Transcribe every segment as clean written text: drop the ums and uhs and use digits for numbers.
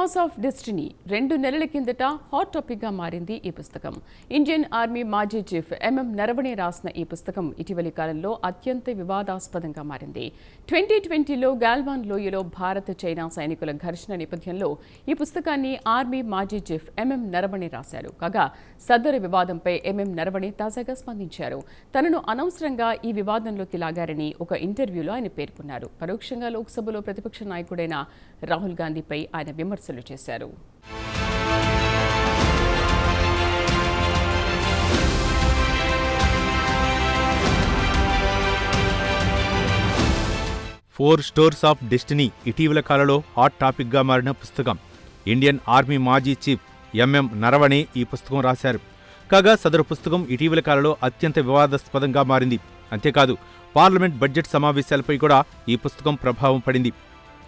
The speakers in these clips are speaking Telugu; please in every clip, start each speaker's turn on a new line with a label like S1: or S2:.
S1: లాస్ ఆఫ్ డెస్టినీ 2 నెలల కిందట హాట్ టాపిక్గా మారింది ఈ పుస్తకం. ఇండియన్ ఆర్మీ మాజీ చీఫ్ ఎంఎం నరవణే రాసిన ఈ పుస్తకం ఇటీవలి కాలంలో అత్యంత వివాదాస్పదంగా మారింది. 2020లో గాల్వాన్ లోయలో భారత్ చైనా సైనికుల ఘర్షణ నేపథ్యంలో ఈ పుస్తకాన్ని ఆర్మీ మాజీ చీఫ్ ఎంఎం నరవణే రాశారు. కాగా సదరు వివాదంపై ఎంఎం నరవణే తాజాగా స్పందించారు. తనను అనవసరంగా ఈ వివాదంలోకి లాగారని ఒక ఇంటర్వ్యూలో ఆయన పేర్కొన్నారు. పరోక్షంగా లోక్సభలో ప్రతిపక్ష నాయకుడైన రాహుల్ గాంధీపై ఆయన విమర్శలు చేశారు.
S2: ఫోర్ స్టోర్స్ ఆఫ్ డెస్టినీ ఇటీవల కాలంలో హాట్ టాపిక్గా మారిన పుస్తకం. ఇండియన్ ఆర్మీ మాజీ చీఫ్ ఎంఎం నరవణే ఈ పుస్తకం రాశారు. కాగా సదరు పుస్తకం ఇటీవల కాలంలో అత్యంత వివాదాస్పదంగా మారింది. అంతేకాదు పార్లమెంట్ బడ్జెట్ సమావేశాలపై కూడా ఈ పుస్తకం ప్రభావం పడింది.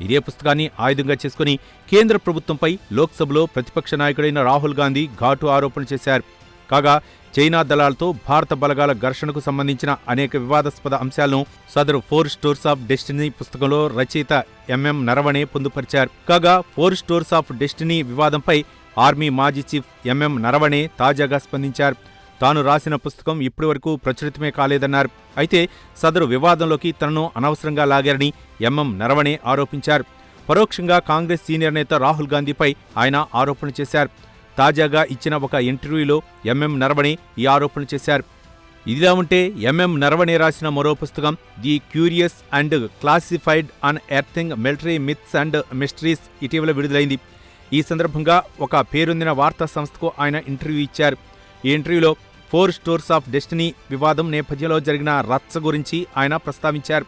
S2: ఇదే పుస్తకాన్ని ఆయుధంగా చేసుకుని కేంద్ర ప్రభుత్వంపై లోక్సభలో ప్రతిపక్ష నాయకుడైన రాహుల్ గాంధీ ఘాటు ఆరోపణలు చేశారు. కాగా చైనా దళాలతో భారత బలగాల ఘర్షణకు సంబంధించిన అనేక వివాదాస్పద అంశాలను సదరు ఫోర్ స్టోర్స్ ఆఫ్ డెస్టినీ పుస్తకంలో రచయిత ఎంఎం నరవణే పొందుపరిచారు. కాగా ఫోర్ స్టోర్స్ ఆఫ్ డెస్టినీ వివాదంపై ఆర్మీ మాజీ చీఫ్ ఎంఎం నరవణే తాజాగా స్పందించారు. తాను రాసిన పుస్తకం ఇప్పటివరకు ప్రచురితమే కాలేదన్నారు. అయితే సదరు వివాదంలోకి తనను అనవసరంగా లాగారని ఎంఎం నరవణే ఆరోపించారు. పరోక్షంగా కాంగ్రెస్ సీనియర్ నేత రాహుల్ గాంధీపై ఆయన ఆరోపణ చేశారు. తాజాగా ఇచ్చిన ఒక ఇంటర్వ్యూలో ఎంఎం నరవణే ఈ ఆరోపణ చేశారు. ఇదిలా ఉంటే ఎంఎం నరవణే రాసిన మరో పుస్తకం the curious and classified an earthing military myths and mysteries ఇటీవల విడుదలైంది. ఈ సందర్భంగా ఒక పేరొందిన వార్తా సంస్థకు ఆయన ఇంటర్వ్యూ ఇచ్చారు. ఈ ఇంటర్వ్యూలో ఫోర్ స్టోర్స్ ఆఫ్ డెస్టినీ వివాదం నేపథ్యంలో జరిగిన రచ్చ గురించి ఆయన ప్రస్తావించారు.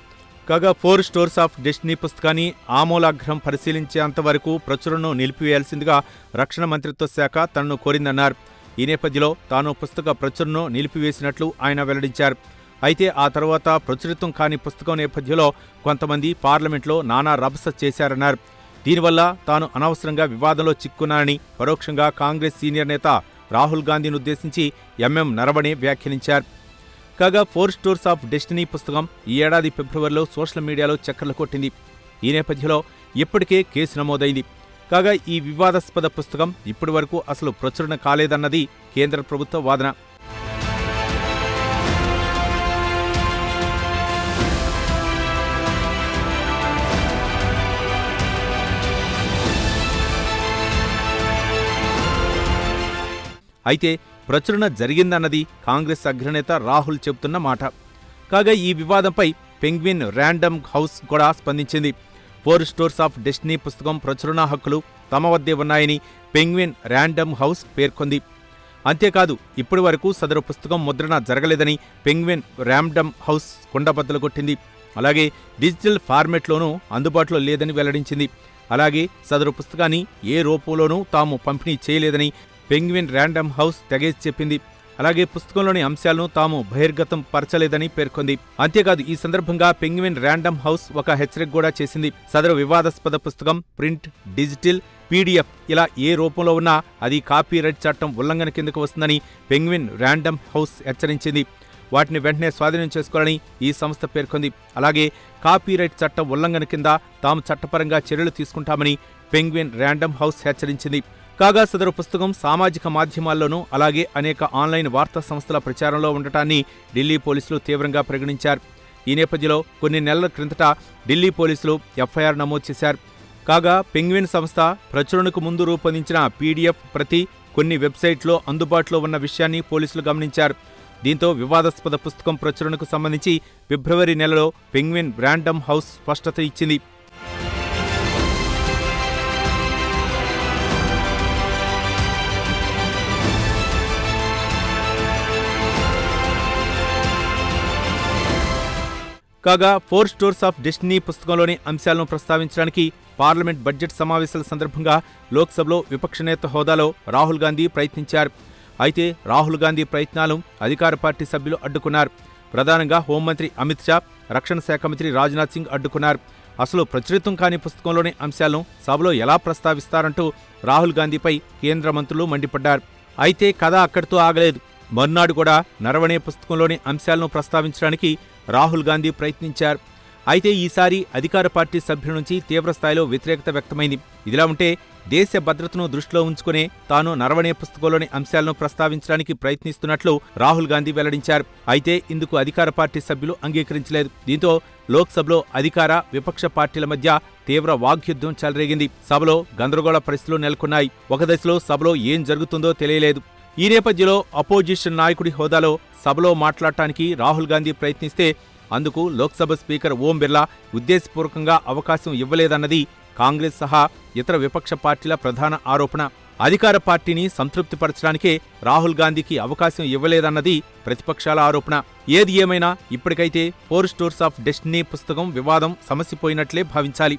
S2: కాగా ఫోర్ స్టోర్స్ ఆఫ్ డెస్టినీ పుస్తకాన్ని ఆమూలాగ్రం పరిశీలించేంత వరకు ప్రచురణను నిలిపివేయాల్సిందిగా రక్షణ మంత్రిత్వ శాఖ తనను కోరిందన్నారు. ఈ నేపథ్యంలో తాను పుస్తక ప్రచురణను నిలిపివేసినట్లు ఆయన వెల్లడించారు. అయితే ఆ తర్వాత ప్రచురితం కాని పుస్తకం నేపథ్యంలో కొంతమంది పార్లమెంట్లో నానా రభస చేశారన్నారు. దీనివల్ల తాను అనవసరంగా వివాదంలో చిక్కున్నానని పరోక్షంగా కాంగ్రెస్ సీనియర్ నేత రాహుల్ గాంధీని ఉద్దేశించి ఎంఎం నరవణే వ్యాఖ్యానించారు. కాగా ఫోర్ స్టోర్స్ ఆఫ్ డెస్టినీ పుస్తకం ఈ ఏడాది ఫిబ్రవరిలో సోషల్ మీడియాలో చక్కర్లు కొట్టింది. ఈ నేపథ్యంలో ఇప్పటికే కేసు నమోదైంది. కాగా ఈ వివాదాస్పద పుస్తకం ఇప్పటి వరకు అసలు ప్రచురణ కాలేదన్నది కేంద్ర ప్రభుత్వ వాదన. అయితే ప్రచురణ జరిగిందన్నది కాంగ్రెస్ అగ్రనేత రాహుల్ చెబుతున్న మాట. కాగా ఈ వివాదంపై పెంగ్విన్ ర్యాండమ్ హౌస్ కూడా స్పందించింది. ఫోర్ స్టోర్స్ ఆఫ్ డెస్టినీ పుస్తకం ప్రచురణ హక్కులు తమ వద్దే ఉన్నాయని పెంగ్విన్ ర్యాండమ్ హౌస్ పేర్కొంది. అంతేకాదు ఇప్పటి వరకు సదరు పుస్తకం ముద్రణ జరగలేదని పెంగ్విన్ ర్యాండమ్ హౌస్ కుండబద్దలు కొట్టింది. అలాగే డిజిటల్ ఫార్మెట్లోనూ అందుబాటులో లేదని వెల్లడించింది. అలాగే సదరు పుస్తకాన్ని ఏ రూపంలోనూ తాము పంపిణీ చేయలేదని పెంగ్విన్ ర్యాండమ్ హౌస్ తెగేసి చెప్పింది. అలాగే పుస్తకంలోని అంశాలను తాము బహిర్గతం పరచలేదని పేర్కొంది. అంతేకాదు ఈ సందర్భంగా పెంగ్విన్ ర్యాండమ్ హౌస్ ఒక హెచ్చరిక కూడా చేసింది. సదరు వివాదాస్పద పుస్తకం ప్రింట్, డిజిటల్, పీడీఎఫ్ ఇలా ఏ రూపంలో ఉన్నా అది కాపీరైట్ చట్టం ఉల్లంఘన కిందకు వస్తుందని పెంగ్విన్ ర్యాండమ్ హౌస్ హెచ్చరించింది. వాటిని వెంటనే స్వాధీనం చేసుకోవాలని ఈ సంస్థ పేర్కొంది. అలాగే కాపీరైట్ చట్టం ఉల్లంఘన కింద తాము చట్టపరంగా చర్యలు తీసుకుంటామని పెంగ్విన్ ర్యాండమ్ హౌస్ హెచ్చరించింది. కాగా సదరు పుస్తకం సామాజిక మాధ్యమాల్లోనూ అలాగే అనేక ఆన్లైన్ వార్తా సంస్థల ప్రచారంలో ఉండటాన్ని ఢిల్లీ పోలీసులు తీవ్రంగా పరిగణించారు. ఈ నేపథ్యంలో కొన్ని నెలల క్రిందట ఢిల్లీ పోలీసులు ఎఫ్ఐఆర్ నమోదు చేశారు. కాగా పెంగ్విన్ సంస్థ ప్రచురణకు ముందు రూపొందించిన పీడీఎఫ్ ప్రతి కొన్ని వెబ్సైట్లో అందుబాటులో ఉన్న విషయాన్ని పోలీసులు గమనించారు. దీంతో వివాదాస్పద పుస్తకం ప్రచురణకు సంబంధించి ఫిబ్రవరి నెలలో పెంగ్విన్ ర్యాండమ్ హౌస్ స్పష్టత ఇచ్చింది. కాగా ఫోర్ స్టోర్స్ ఆఫ్ డెస్టినీ పుస్తకంలోని అంశాలను ప్రస్తావించడానికి పార్లమెంట్ బడ్జెట్ సమావేశాల సందర్భంగా లోక్సభలో విపక్ష నేత హోదాలో రాహుల్ గాంధీ ప్రయత్నించారు. అయితే రాహుల్ గాంధీ ప్రయత్నాలను అధికార పార్టీ సభ్యులు అడ్డుకున్నారు. ప్రధానంగా హోంమంత్రి అమిత్ షా, రక్షణ శాఖ మంత్రి రాజ్నాథ్ సింగ్ అడ్డుకున్నారు. అసలు ప్రచురితం కాని పుస్తకంలోని అంశాలను సభలో ఎలా ప్రస్తావిస్తారంటూ రాహుల్ గాంధీపై కేంద్ర మంత్రులు మండిపడ్డారు. అయితే కథ అక్కడితో ఆగలేదు. మర్నాడు కూడా నరవణే పుస్తకంలోని అంశాలను ప్రస్తావించడానికి రాహుల్ గాంధీ ప్రయత్నించారు. అయితే ఈసారి అధికార పార్టీ సభ్యుల నుంచి తీవ్రస్థాయిలో వ్యతిరేకత వ్యక్తమైంది. ఇదిలా ఉంటే దేశ భద్రతను దృష్టిలో ఉంచుకునే తాను నరవణే పుస్తకంలోని అంశాలను ప్రస్తావించడానికి ప్రయత్నిస్తున్నట్లు రాహుల్ గాంధీ వెల్లడించారు. అయితే ఇందుకు అధికార పార్టీ సభ్యులు అంగీకరించలేదు. దీంతో లోక్సభలో అధికార, విపక్ష పార్టీల మధ్య తీవ్ర వాగ్యుద్ధం చెలరేగింది. సభలో గందరగోళ పరిస్థితులు నెలకొన్నాయి. ఒక దశలో సభలో ఏం జరుగుతుందో తెలియలేదు. ఈ నేపథ్యంలో అపోజిషన్ నాయకుడి హోదాలో సభలో మాట్లాడటానికి రాహుల్ గాంధీ ప్రయత్నిస్తే అందుకు లోక్సభ స్పీకర్ ఓం బిర్లా ఉద్దేశపూర్వకంగా అవకాశం ఇవ్వలేదన్నది కాంగ్రెస్ సహా ఇతర విపక్ష పార్టీల ప్రధాన ఆరోపణ. అధికార పార్టీని సంతృప్తిపరచడానికే రాహుల్ గాంధీకి అవకాశం ఇవ్వలేదన్నది ప్రతిపక్షాల ఆరోపణ. ఏది ఏమైనా ఇప్పటికైతే 4 స్టోర్స్ ఆఫ్ డెస్టినీ పుస్తకం వివాదం సమసిపోయినట్లే భావించాలి.